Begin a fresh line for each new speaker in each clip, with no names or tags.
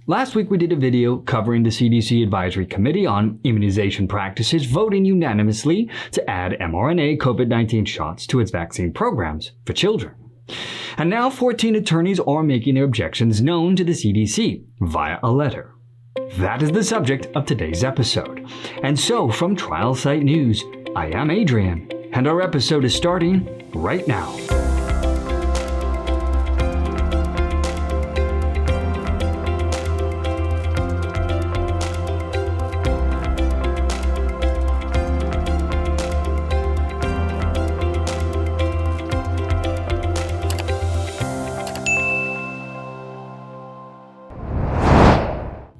Last week we did a video covering the CDC Advisory Committee on Immunization Practices voting unanimously to add mRNA COVID-19 shots to its vaccine programs for children. And now 14 attorneys are making their objections known to the CDC via a letter. That is the subject of today's episode. And so from Trial Site News, I am Adrian, and our episode is starting right now.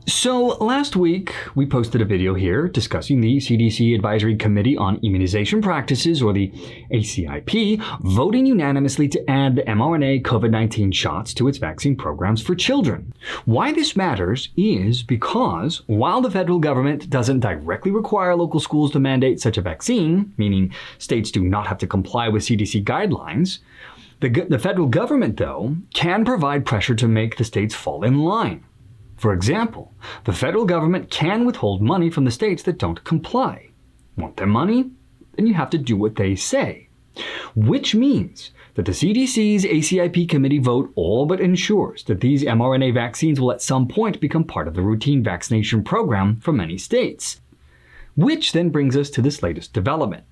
So last week, we posted a video here discussing the CDC Advisory Committee on Immunization Practices, or the ACIP, voting unanimously to add the mRNA COVID-19 shots to its vaccine programs for children. Why this matters is because while the federal government doesn't directly require local schools to mandate such a vaccine, meaning states do not have to comply with CDC guidelines, the federal government, though, can provide pressure to make the states fall in line. For example, the federal government can withhold money from the states that don't comply. Want their money? Then you have to do what they say. Which means that the CDC's ACIP committee vote all but ensures that these mRNA vaccines will at some point become part of the routine vaccination program for many states. Which then brings us to this latest development.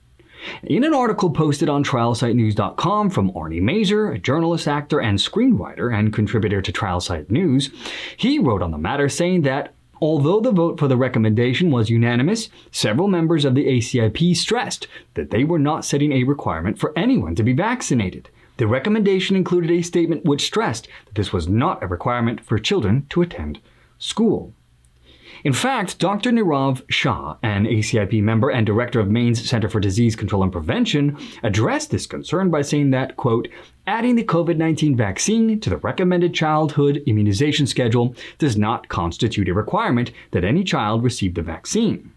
In an article posted on TrialSiteNews.com from Arnie Mazur, a journalist, actor, and screenwriter and contributor to Trial Site News, he wrote on the matter saying that although the vote for the recommendation was unanimous, several members of the ACIP stressed that they were not setting a requirement for anyone to be vaccinated. The recommendation included a statement which stressed that this was not a requirement for children to attend school. In fact, Dr. Nirav Shah, an ACIP member and director of Maine's Center for Disease Control and Prevention, addressed this concern by saying that, quote, adding the COVID-19 vaccine to the recommended childhood immunization schedule does not constitute a requirement that any child receive the vaccine.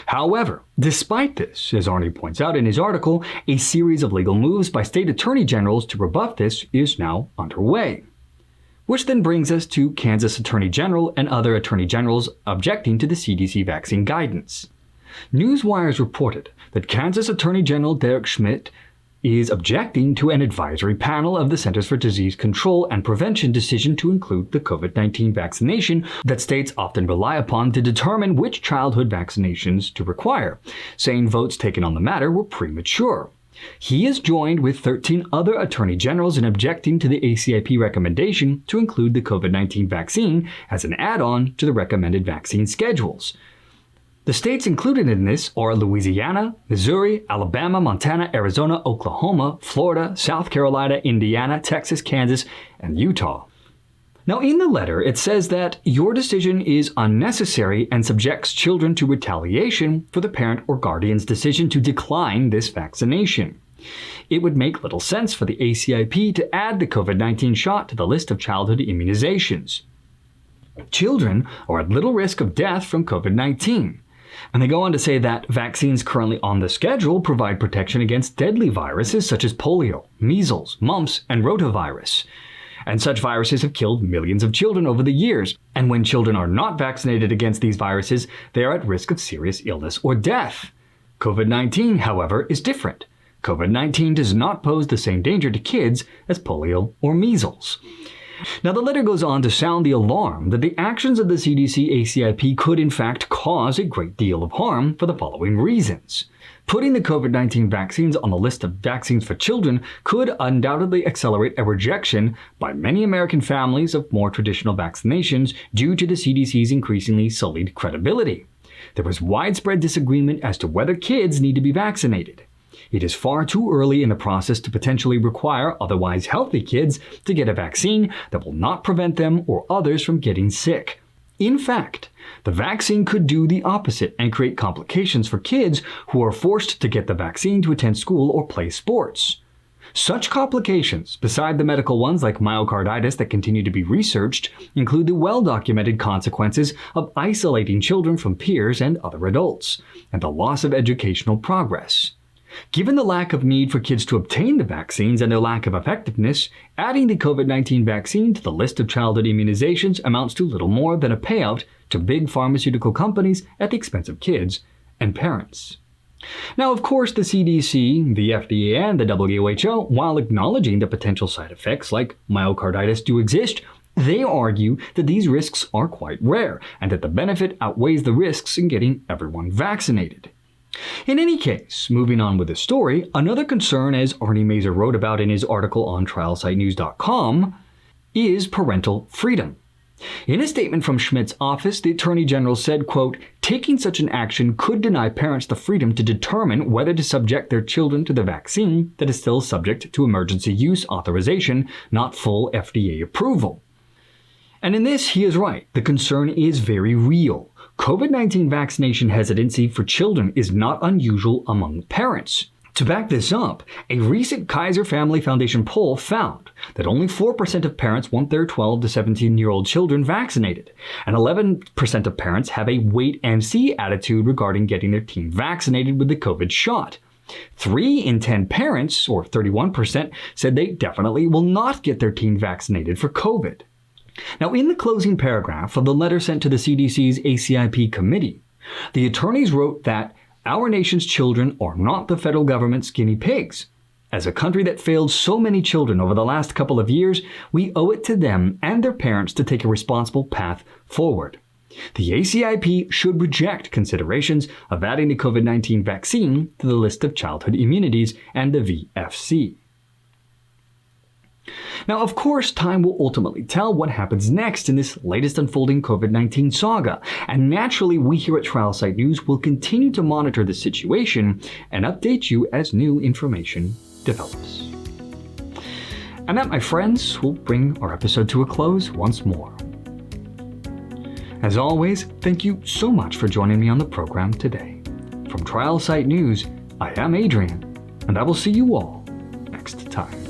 However, despite this, as Arnie points out in his article, a series of legal moves by state attorney generals to rebuff this is now underway. Which then brings us to Kansas Attorney General and other attorney generals objecting to the CDC vaccine guidance. Newswires reported that Kansas Attorney General Derek Schmidt is objecting to an advisory panel of the Centers for Disease Control and Prevention decision to include the COVID-19 vaccination that states often rely upon to determine which childhood vaccinations to require, saying votes taken on the matter were premature. He is joined with 13 other attorney generals in objecting to the ACIP recommendation to include the COVID-19 vaccine as an add-on to the recommended vaccine schedules. The states included in this are Louisiana, Missouri, Alabama, Montana, Arizona, Oklahoma, Florida, South Carolina, Indiana, Texas, Kansas, and Utah. Now, in the letter, it says that your decision is unnecessary and subjects children to retaliation for the parent or guardian's decision to decline this vaccination. It would make little sense for the ACIP to add the COVID-19 shot to the list of childhood immunizations. Children are at little risk of death from COVID-19. And they go on to say that vaccines currently on the schedule provide protection against deadly viruses such as polio, measles, mumps, and rotavirus. And such viruses have killed millions of children over the years. And when children are not vaccinated against these viruses, they are at risk of serious illness or death. COVID-19, however, is different. COVID-19 does not pose the same danger to kids as polio or measles. Now, the letter goes on to sound the alarm that the actions of the CDC-ACIP could in fact cause a great deal of harm for the following reasons. Putting the COVID-19 vaccines on the list of vaccines for children could undoubtedly accelerate a rejection by many American families of more traditional vaccinations due to the CDC's increasingly sullied credibility. There is widespread disagreement as to whether kids need to be vaccinated. It is far too early in the process to potentially require otherwise healthy kids to get a vaccine that will not prevent them or others from getting sick. In fact, the vaccine could do the opposite and create complications for kids who are forced to get the vaccine to attend school or play sports. Such complications, beside the medical ones like myocarditis that continue to be researched, include the well-documented consequences of isolating children from peers and other adults, and the loss of educational progress. Given the lack of need for kids to obtain the vaccines and their lack of effectiveness, adding the COVID-19 vaccine to the list of childhood immunizations amounts to little more than a payout to big pharmaceutical companies at the expense of kids and parents. Now, of course, the CDC, the FDA, and the WHO, while acknowledging the potential side effects like myocarditis do exist, they argue that these risks are quite rare and that the benefit outweighs the risks in getting everyone vaccinated. In any case, moving on with the story, another concern, as Arnie Mazur wrote about in his article on TrialSiteNews.com, is parental freedom. In a statement from Schmidt's office, the Attorney General said, quote, "Taking such an action could deny parents the freedom to determine whether to subject their children to the vaccine that is still subject to emergency use authorization, not full FDA approval." And in this, he is right. The concern is very real. COVID-19 vaccination hesitancy for children is not unusual among parents. To back this up, a recent Kaiser Family Foundation poll found that only 4% of parents want their 12 to 17-year-old children vaccinated, and 11% of parents have a wait-and-see attitude regarding getting their teen vaccinated with the COVID shot. 3 in 10 parents, or 31%, said they definitely will not get their teen vaccinated for COVID. Now, in the closing paragraph of the letter sent to the CDC's ACIP committee, the attorneys wrote that our nation's children are not the federal government's guinea pigs. As a country that failed so many children over the last couple of years, we owe it to them and their parents to take a responsible path forward. The ACIP should reject considerations of adding the COVID-19 vaccine to the list of childhood immunities and the VFC. Now, of course, time will ultimately tell what happens next in this latest unfolding COVID-19 saga, and naturally, we here at Trial Site News will continue to monitor the situation and update you as new information develops. And that, my friends, will bring our episode to a close once more. As always, thank you so much for joining me on the program today. From Trial Site News, I am Adrian, and I will see you all next time.